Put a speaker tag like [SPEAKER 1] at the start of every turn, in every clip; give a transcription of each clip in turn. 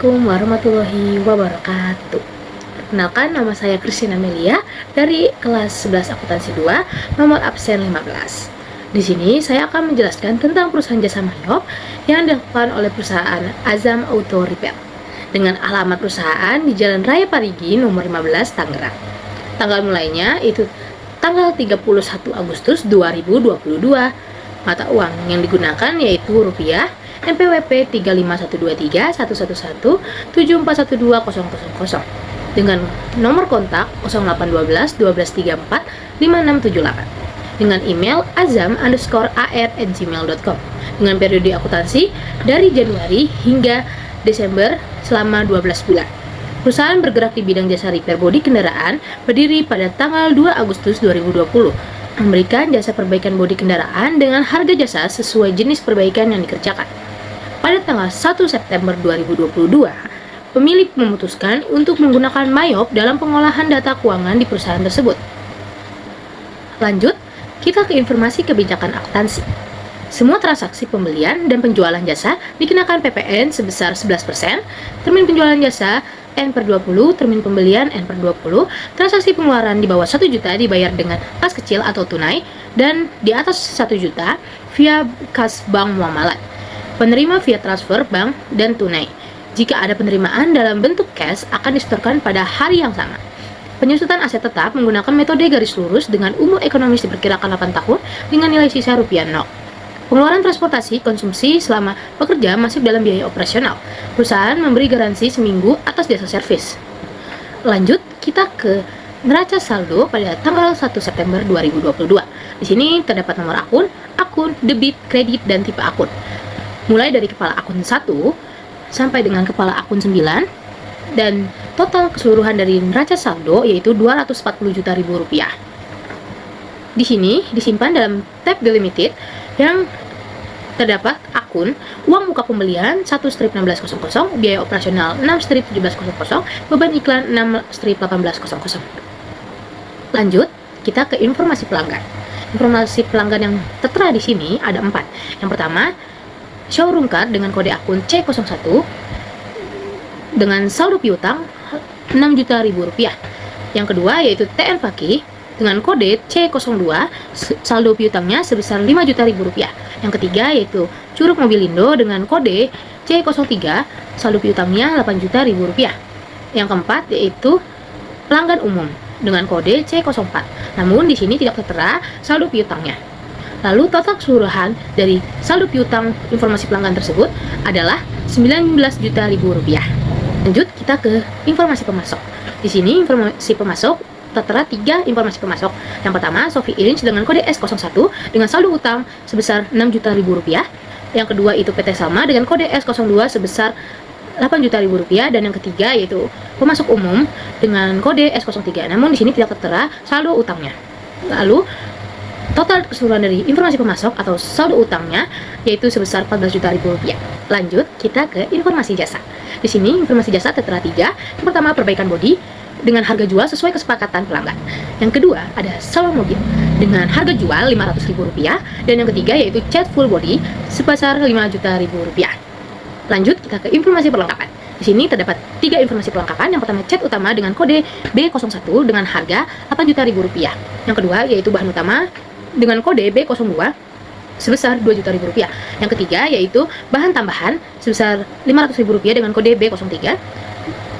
[SPEAKER 1] Assalamualaikum warahmatullahi wabarakatuh. Perkenalkan, nama saya Christina Melia dari kelas 11 akuntansi 2, nomor absen 15. Di sini saya akan menjelaskan tentang perusahaan jasa mayop yang dilakukan oleh perusahaan Azam Auto Repair dengan alamat perusahaan di Jalan Raya Parigi nomor 15 Tangerang. Tanggal mulainya itu tanggal 31 Agustus 2022. Mata uang yang digunakan yaitu rupiah, NPWP 35131117412000 dengan nomor kontak 0812 1234 5678 dengan email azam_ar@gmail.com dengan periode akuntansi dari Januari hingga Desember selama 12 bulan. Perusahaan bergerak di bidang jasa repair bodi kendaraan berdiri pada tanggal 2 Agustus 2020, memberikan jasa perbaikan bodi kendaraan dengan harga jasa sesuai jenis perbaikan yang dikerjakan. Pada tanggal 1 September 2022, pemilik memutuskan untuk menggunakan mayop dalam pengolahan data keuangan di perusahaan tersebut. Lanjut, kita ke informasi kebijakan akuntansi. Semua transaksi pembelian dan penjualan jasa dikenakan PPN sebesar 11%, termin penjualan jasa N/20, termin pembelian N/20, transaksi pengeluaran di bawah 1 juta dibayar dengan kas kecil atau tunai, dan di atas 1 juta via kas bank muamalat. Penerima via transfer bank dan tunai. Jika ada penerimaan dalam bentuk cash akan disetorkan pada hari yang sama. Penyusutan aset tetap menggunakan metode garis lurus dengan umur ekonomis diperkirakan 8 tahun dengan nilai sisa rupiah 0. Pengeluaran transportasi konsumsi selama pekerja masuk dalam biaya operasional. Perusahaan memberi garansi seminggu atas jasa servis. Lanjut, kita ke neraca saldo pada tanggal 1 September 2022. Di sini terdapat nomor akun, debit, kredit, dan tipe akun. Mulai dari kepala akun 1 sampai dengan kepala akun 9, dan total keseluruhan dari neraca saldo yaitu 240 juta rupiah. Di sini disimpan dalam tab delimited yang terdapat akun uang muka pembelian 1-1600, biaya operasional 6-1700, beban iklan 6-1800. Lanjut, kita ke informasi pelanggan. Informasi pelanggan yang tertera di sini ada 4. Yang pertama, showroom card dengan kode akun C01 dengan saldo piutang 6 juta rupiah. Yang kedua yaitu TN Faki dengan kode C02, saldo piutangnya sebesar 5 juta rupiah. Yang ketiga yaitu Curug Mobilindo dengan kode C03, saldo piutangnya 8 juta rupiah. Yang keempat yaitu pelanggan umum dengan kode C04. Namun di sini tidak tertera saldo piutangnya. Lalu total keseluruhan dari saldo piutang informasi pelanggan tersebut adalah 19 juta rupiah. Lanjut, kita ke informasi pemasok. Di sini informasi pemasok tertera 3 informasi pemasok. Yang pertama, Sophie Inch dengan kode S01 dengan saldo utang sebesar 6 juta rupiah. Yang kedua itu PT Salma dengan kode S02 sebesar 8 juta rupiah, dan yang ketiga yaitu pemasok umum dengan kode S03. Namun di sini tidak tertera saldo utangnya. Lalu total keseluruhan dari informasi pemasok atau saldo utangnya yaitu sebesar 14 juta rupiah. Lanjut, kita ke informasi jasa. Di sini informasi jasa tertera 3. Yang pertama, perbaikan bodi dengan harga jual sesuai kesepakatan pelanggan. Yang kedua, ada sewa mobil dengan harga jual 500 rupiah, dan yang ketiga yaitu cat full body sebesar 5 juta rupiah. Lanjut, kita ke informasi perlengkapan. Di sini terdapat 3 informasi perlengkapan. Yang pertama, cat utama dengan kode B01 dengan harga 8 juta rupiah. Yang kedua yaitu bahan utama dengan kode B02 sebesar 2 juta rupiah. Yang ketiga yaitu bahan tambahan sebesar 500 rupiah dengan kode B03.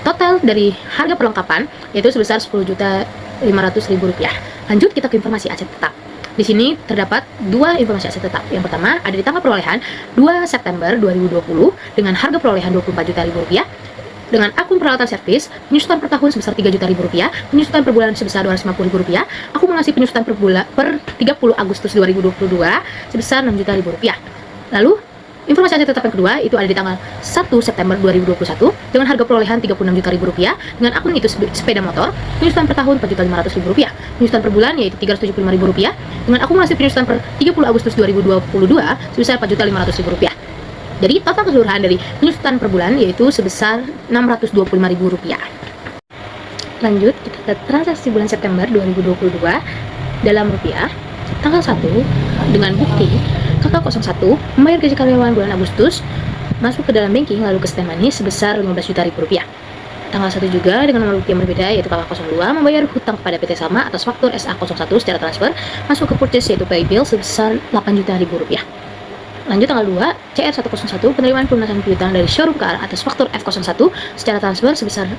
[SPEAKER 1] Total dari harga perlengkapan yaitu sebesar 10 juta 500 rupiah. Lanjut, kita ke informasi aset tetap. Di sini terdapat 2 informasi aset tetap. Yang pertama ada di tanggal perolehan 2 September 2020 dengan harga perolehan 24 juta rupiah dengan akun peralatan servis, penyusutan per tahun sebesar 3 juta rupiah, penyusutan per bulan sebesar 250 rupiah, akumulasi penyusutan per bulan per 30 Agustus 2022 sebesar 6 juta rupiah. Lalu informasi aset tetap yang kedua itu ada di tanggal 1 September 2021 dengan harga perolehan 36 juta rupiah dengan akun itu sepeda motor, penyusutan per tahun 4.500.000 rupiah, penyusutan per bulan yaitu 375.000 rupiah dengan akumulasi penyusutan per 30 Agustus 2022 sebesar 4.500.000 rupiah. Jadi total keseluruhan dari penyusutan per bulan yaitu sebesar 625.000 rupiah. Lanjut, kita ke transaksi bulan September 2022 dalam rupiah. Tanggal 1 dengan bukti Kakak 01 membayar gaji karyawan bulan Agustus masuk ke dalam banking lalu ke spend money sebesar 15 juta rupiah. Tanggal 1 juga dengan nomor bukti yang berbeda yaitu KK02 membayar hutang kepada PT Salma atas faktur SA01 secara transfer masuk ke purchase yaitu pay bill sebesar 8 juta rupiah. Lanjut tanggal 2 CR101 penerimaan pelunasan piutang dari showroom car atas faktur F01 secara transfer sebesar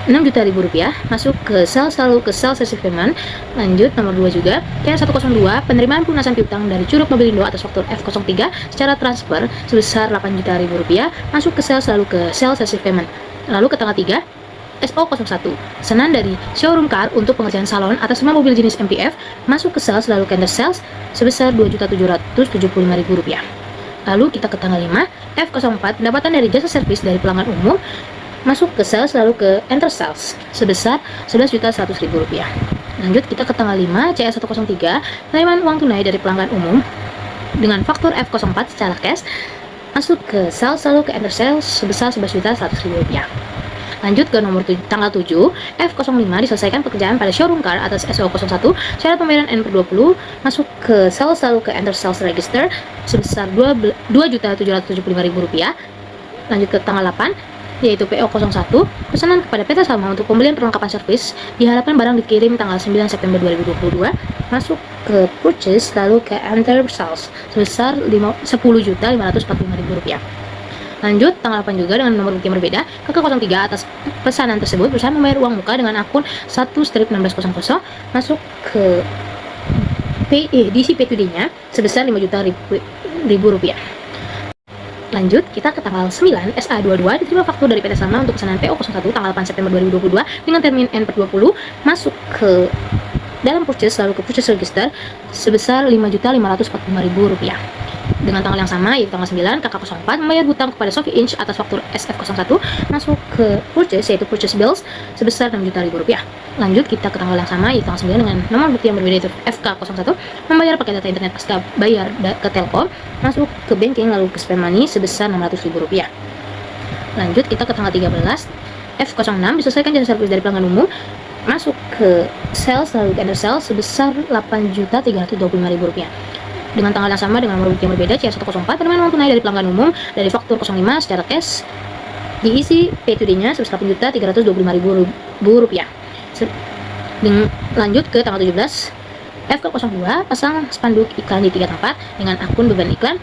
[SPEAKER 1] 6 juta rupiah masuk ke sales lalu ke sales receive payment. Lanjut nomor 2 juga CR102 penerimaan pelunasan piutang dari Curup Mobilindo atas faktur F03 secara transfer sebesar 8 juta rupiah masuk ke sales lalu ke sales receive payment. Lalu ke tanggal 3 SO01 pesanan dari showroom car untuk pengerjaan salon atas 5 mobil jenis MPF masuk ke sales lalu ke under sales sebesar 2.775.000 rupiah. Lalu kita ke tanggal 5 F04 pendapatan dari jasa servis dari pelanggan umum masuk ke sales lalu ke enter sales sebesar 11.100.000 rupiah. Lanjut kita ke tanggal 5 CS103 penerimaan uang tunai dari pelanggan umum dengan faktur F04 secara cash masuk ke sales lalu ke enter sales sebesar 11.100.000 rupiah. Lanjut ke nomor tanggal 7 F05 diselesaikan pekerjaan pada showroom car atas SO01 syarat pembayaran N/20 masuk ke sales lalu ke enter sales register sebesar 2.775.000 rupiah. Lanjut ke tanggal 8 yaitu PO01 pesanan kepada PT Salma untuk pembelian perlengkapan servis diharapkan barang dikirim tanggal 9 September 2022 masuk ke purchase lalu ke enter sales sebesar 10.545.000 rupiah. Lanjut tanggal 8 juga dengan nomor bukti yang berbeda KK03 atas pesanan tersebut perusahaan membayar uang muka dengan akun 1/1600 masuk ke DC P2D nya sebesar 5 juta rupiah. Lanjut kita ke tanggal 9 SA22 diterima faktur dari PT Salma untuk pesanan PO01 tanggal 8 September 2022 dengan termin N/20 masuk ke dalam purchase lalu ke purchase register sebesar 5.545.000 rupiah. Dengan tanggal yang sama yaitu tanggal 9 KK04 membayar hutang kepada Sophie Inch atas faktur SF01 masuk ke purchase yaitu purchase bills sebesar 6 juta rupiah. Lanjut kita ke tanggal yang sama yaitu tanggal 9 dengan nomor bukti yang berbeda yaitu FK01 membayar paket data internet pasca bayar ke Telkom masuk ke banking lalu ke spend money sebesar 600.000 rupiah. Lanjut kita ke tanggal 13 F06 diselesaikan jasa servis dari pelanggan umum masuk ke sales lalu ke under sales sebesar 8.325.000 rupiah. Dengan tanggal yang sama dengan nomor bukti yang berbeda CR104 penerimaan uang tunai dari pelanggan umum dari faktur 05 secara cash diisi P2D nya sebesar 8.325.000 rupiah. Lanjut ke tanggal 17 FK02 pasang spanduk iklan di 3 tempat dengan akun beban iklan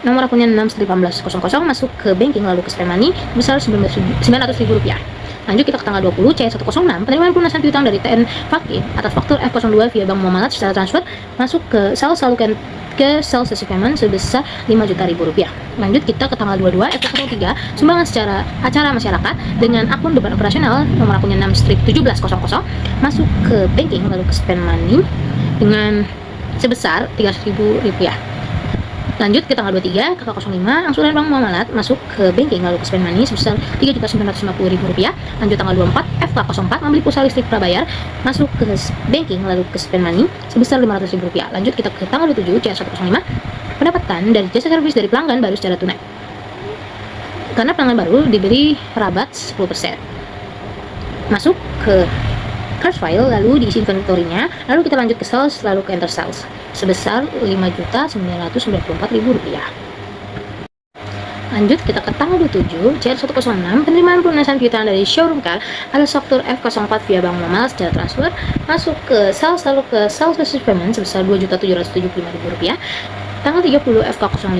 [SPEAKER 1] nomor akunnya 6/1800 masuk ke banking lalu ke spend money besar 900.000 rupiah. Lanjut kita ke tanggal 20 C106 penerimaan pelunasan piutang dari TN Fakir atas faktur F02 via Bank Muamalat secara transfer masuk ke sales lalu ke sales receive payment sebesar 5 juta rupiah. Lanjut kita ke tanggal 22 F03 sumbangan secara acara masyarakat dengan akun beban operasional nomor akunnya 6/1700 masuk ke banking lalu ke spend money dengan sebesar 300.000 rupiah. Lanjut ke tanggal 23 KK05 angsuran Bank Muamalat masuk ke banking lalu ke spend money sebesar 3.950.000 rupiah. Lanjut tanggal 24 FK04 membeli pulsa listrik prabayar masuk ke banking lalu ke spend money sebesar 500.000 rupiah. Lanjut kita ke tanggal 27 CR105 pendapatan dari jasa servis dari pelanggan baru secara tunai karena pelanggan baru diberi rabat 10% masuk ke cash file lalu diisi inventory-nya, lalu kita lanjut ke sales lalu ke enter sales sebesar 5.994.000 rupiah. Lanjut kita ke tanggal 27 CR106 penerimaan pelunasan piutang dari showroom car atas faktur F04 via Bank Muamalat secara transfer masuk ke sales lalu ke sales receive payment sebesar 2.775.000 rupiah. Tanggal 30 FK05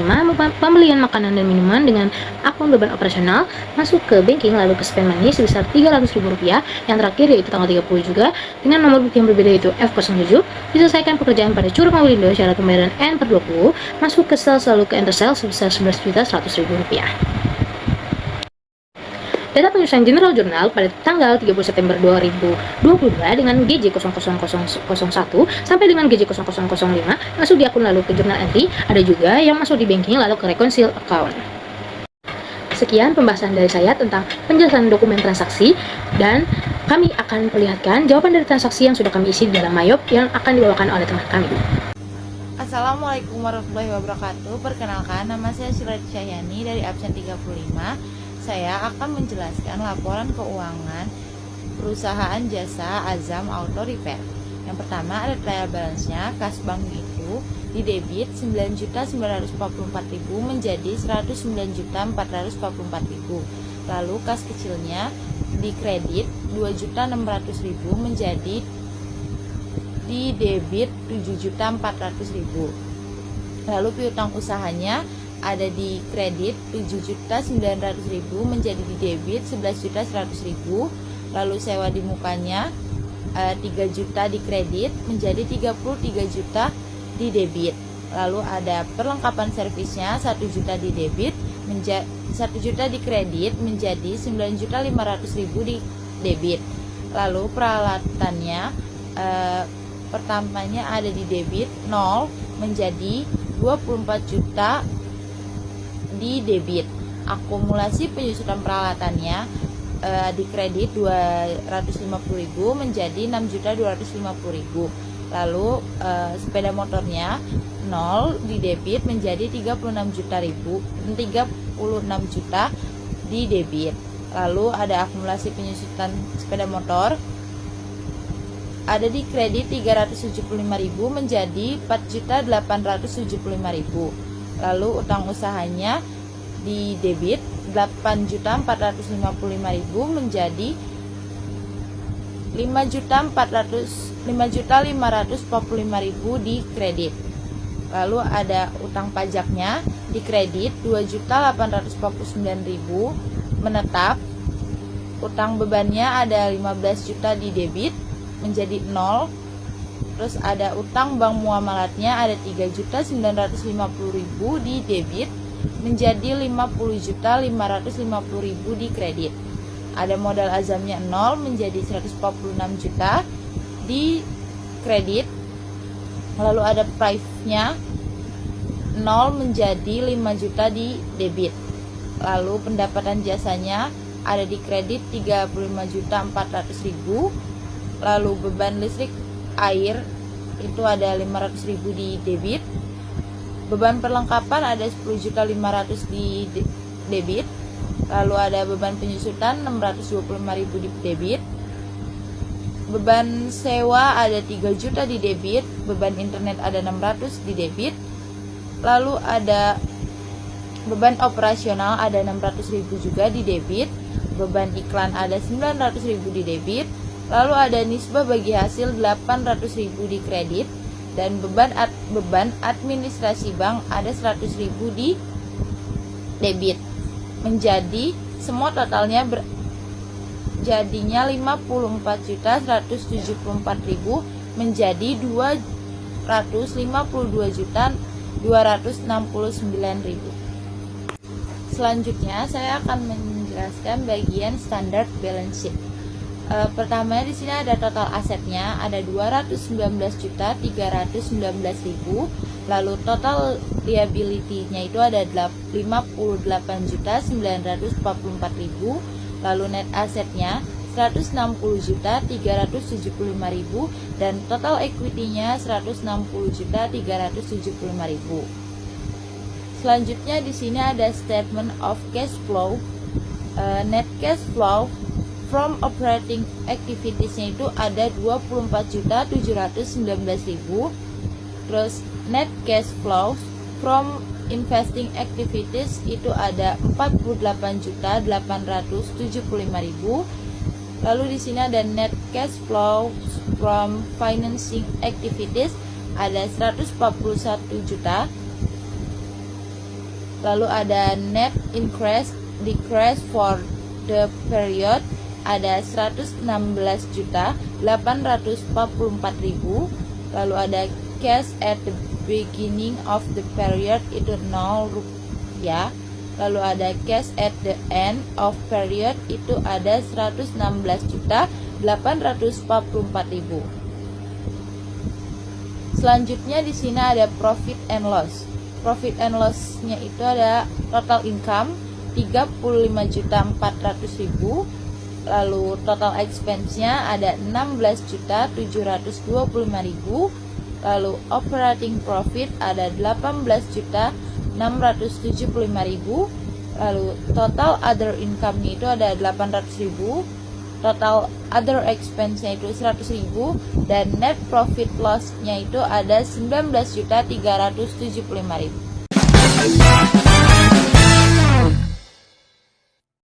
[SPEAKER 1] pembelian makanan dan minuman dengan akun beban operasional masuk ke banking lalu ke spend money sebesar 300.000 rupiah. Yang terakhir yaitu tanggal 30 juga dengan nomor bukti yang berbeda yaitu F07 diselesaikan pekerjaan pada Curup Mobilindo syarat pembayaran N/20 masuk ke sales lalu ke enter sales sebesar 11.100.000 rupiah. Data penyusunan General Journal pada tanggal 30 September 2022 dengan GJ00001 sampai dengan GJ0005 masuk di akun lalu ke Journal Entry, ada juga yang masuk di banking lalu ke Reconcile Account. Sekian pembahasan dari saya tentang penjelasan dokumen transaksi dan kami akan perlihatkan jawaban dari transaksi yang sudah kami isi di dalam Mayop yang akan dibawakan oleh teman kami.
[SPEAKER 2] Assalamualaikum warahmatullahi wabarakatuh. Perkenalkan, nama saya Surat Cahyani dari absen 35. Saya akan menjelaskan laporan keuangan perusahaan jasa Azam Auto Repair. Yang pertama ada trial balance-nya, kas bank itu di debit 9.944.000 menjadi 109.444.000. Lalu kas kecilnya di kredit 2.600.000 menjadi di debit 7.400.000. Lalu piutang usahanya ada di kredit 7.900.000 menjadi di debit 11.100.000. Lalu sewa di mukanya 3 juta di kredit menjadi 33 juta di debit. Lalu ada perlengkapan servisnya 1 juta di debit 1 juta di kredit menjadi 9.500.000 di debit. Lalu peralatannya pertamanya ada di debit 0 menjadi 24 juta di debit. Akumulasi penyusutan peralatannya di kredit 250.000 menjadi 6.250.000. Lalu sepeda motornya 0 di debit menjadi 36 juta di debit. Lalu ada akumulasi penyusutan sepeda motor ada di kredit 375.000 menjadi 4.875.000. Lalu utang usahanya di debit 8.455.000 menjadi 5.545.000 di kredit. Lalu ada utang pajaknya di kredit 2.849.000 menetap. Utang bebannya ada 15 juta di debit menjadi 0. Terus ada utang bank muamalatnya ada 3.950.000 di debit menjadi 50.550.000 di kredit. Ada modal azamnya 0 menjadi 146 juta di kredit. Lalu ada price-nya 0 menjadi 5 juta di debit. Lalu pendapatan jasanya ada di kredit 35.400.000. Lalu beban listrik air itu ada 500.000 di debit. Beban perlengkapan ada 10.500.000 di debit. Lalu ada beban penyusutan 625.000 di debit. Beban sewa ada 3 juta di debit. Beban internet ada 600 di debit. Lalu ada beban operasional ada 600.000 juga di debit. Beban iklan ada 900.000 di debit. Lalu ada nisbah bagi hasil 800.000 di kredit. Dan beban administrasi bank ada 100.000 di debit. Menjadi semua totalnya jadinya 54.174.000 menjadi 252.269.000. Selanjutnya saya akan menjelaskan bagian standard balance sheet. Pertama di sini ada total asetnya ada 219.319.000. Lalu total liability-nya itu ada 58.944.000. Lalu net asetnya 160.375.000 dan total equity-nya 160.375.000. Selanjutnya di sini ada statement of cash flow. Net cash flow from operating activities-nya itu ada 24.719.000. Terus net cash flow from investing activities itu ada 48.875.000. Lalu di sini ada net cash flow from financing activities ada 141 juta. Lalu ada net increase decrease for the period ada 116.844.000. Lalu ada cash at the beginning of the period itu 0 rupiah. Lalu ada cash at the end of period itu ada 116.844.000. Selanjutnya di sini ada profit and loss. Profit and loss-nya itu ada total income 35.400.000. Lalu total expense-nya ada 16.725.000. Lalu operating profit ada 18.675.000. Lalu total other income-nya itu ada 800.000. total other expense-nya itu 100.000, dan net profit loss-nya itu ada 19.375.000.